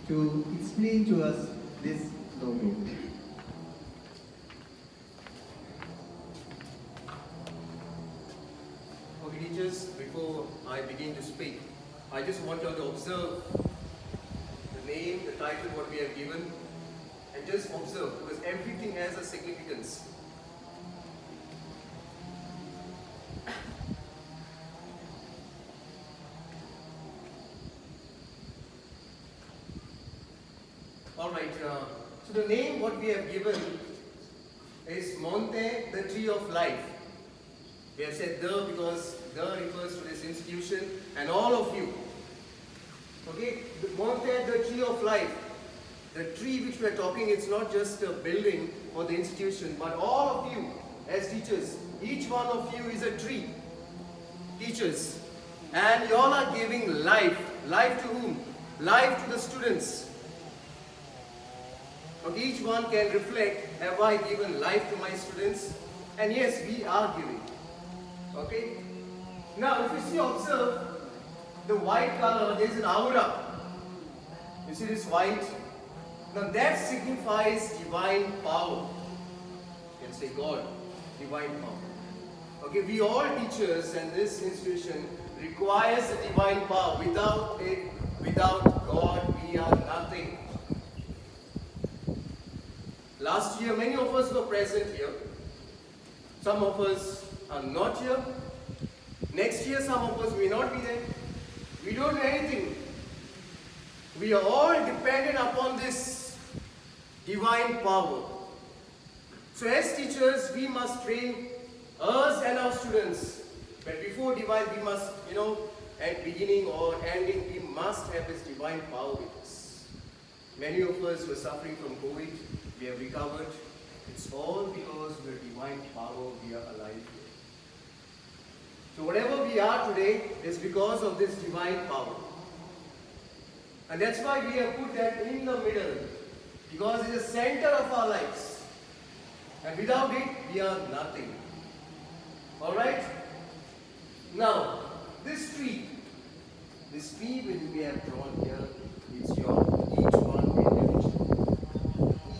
to explain to us this logo. Okay, teachers, before I begin to speak, I just want you all to observe the name, the title, what we have given, and just observe because everything has a significance. Alright, so the name what we have given is Monte the Tree of Life. We have said the because the refers to this institution and all of you. Okay, the Monte the Tree of Life. The tree which we are talking, it's not just a building or the institution, but all of you as teachers, each one of you is a tree. Teachers. And you all are giving life. Life to whom? Life to the students. Okay, each one can reflect, have I given life to my students? And yes, we are giving. Okay? Now, if you see, observe the white color, there is an aura. You see this white? Now that signifies divine power. You can say God, divine power. Okay, we all teachers and this institution requires the divine power. Without it, without God, we are nothing. Last year, many of us were present here. Some of us are not here. Next year, some of us may not be there. We don't know anything. We are all dependent upon this divine power. So as teachers, we must train us and our students. But before divine, we must, at beginning or ending, we must have this divine power with us. Many of us were suffering from COVID. We have recovered. It's all because of the divine power we are alive here. So whatever we are today is because of this divine power. And that's why we have put that in the middle. Because it's the center of our lives. And without it, we are nothing. Alright? Now, this tree which we have drawn here, it's your each one individual.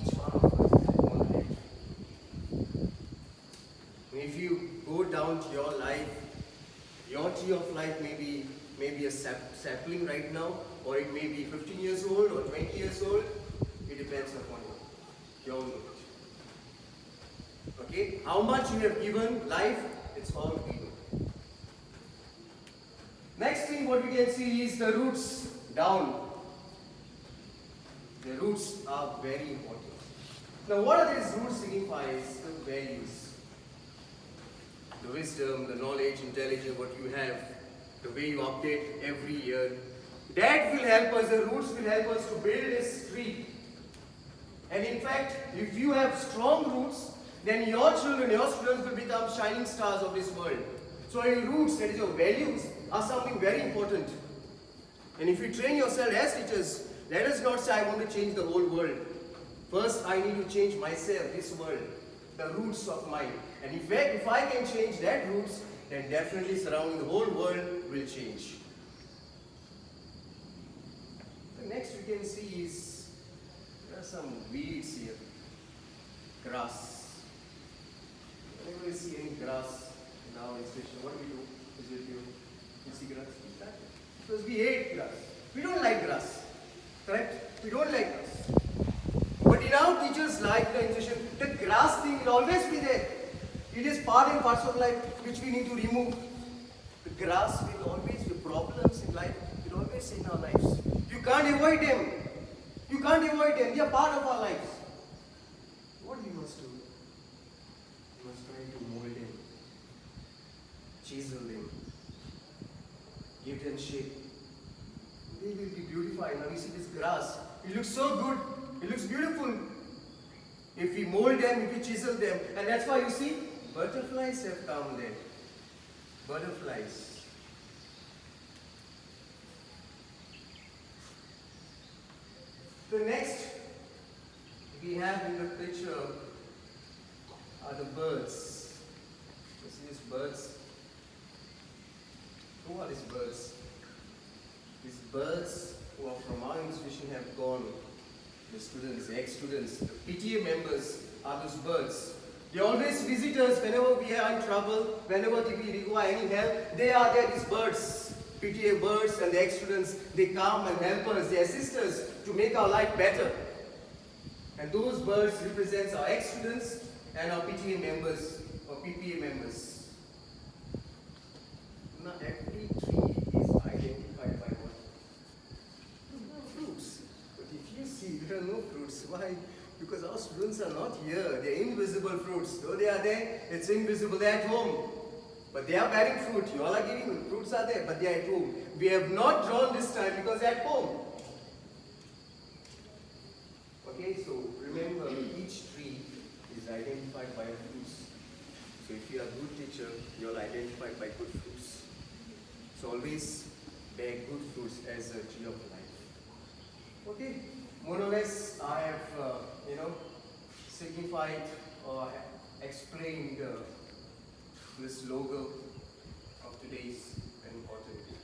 Each one of us is one life. If you go down to your life, your tree of life may be a sapling right now, or it may be 15 years old or 20 years old. It depends upon you. Your knowledge. Okay? How much you have given life, it's all we know. Next thing what we can see is the roots down. The roots are very important. Now what are these roots signifies? The values. The wisdom, the knowledge, intelligence, what you have, the way you update every year. That will help us, the roots will help us to build this tree. And in fact, if you have strong roots, then your children, your students will become shining stars of this world. So your roots, that is your values, are something very important. And if you train yourself as teachers, let us not say, I want to change the whole world. First, I need to change myself, this world, the roots of mine. And if I can change that roots, then definitely surrounding the whole world will change. The next we can see is, there are some weeds here. Grass. Whenever you see any grass in our institution, what do we do? Is it you see grass? Because we hate grass. We don't like grass. Correct? We don't like grass. But in our teachers' life, the institution, the grass thing will always be there. It is part and parcel of life which we need to remove. The grass will always be problems in life, will always in our lives. You can't avoid them. You can't avoid them. They are part of our lives. What we must do? We must try to mold them, chisel them, give them shape. They will be beautified. Now you see this grass. It looks so good. It looks beautiful. If we mold them, if we chisel them. And that's why you see, butterflies have come there. Butterflies. The next we have in the picture are the birds. You see these birds? Who are these birds? These birds who are from our institution have gone, the students, the ex-students, the PTA members are those birds. They always visit us whenever we are in trouble, whenever we require any help. They are there, these birds, PTA birds and the ex-students. They come and help us, they assist us to make our life better. And those birds represent our ex-students and our PTA members or PPA members. Now every tree is identified by what? Fruits. But if you see there are no fruits, why? Because our students are not here. They are invisible fruits. Though they are there, it's invisible. They are at home. But they are bearing fruit. You all are giving fruits are there, but they are at home. We have not drawn this time because they are at home. Okay, so remember, each tree is identified by a fruits. So if you are a good teacher, you are identified by good fruits. So always bear good fruits as a tree of life. Okay, more or less I have, signified or explained this logo of today's important day.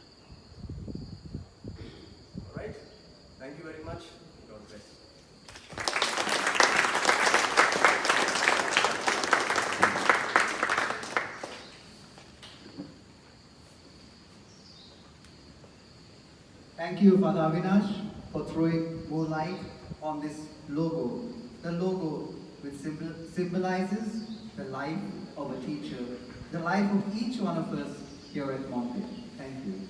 Alright, thank you very much. God bless. Thank you, Father Avinash, for throwing more light on this logo. The logo which symbolizes the life of a teacher, the life of each one of us here at Monte. Thank you.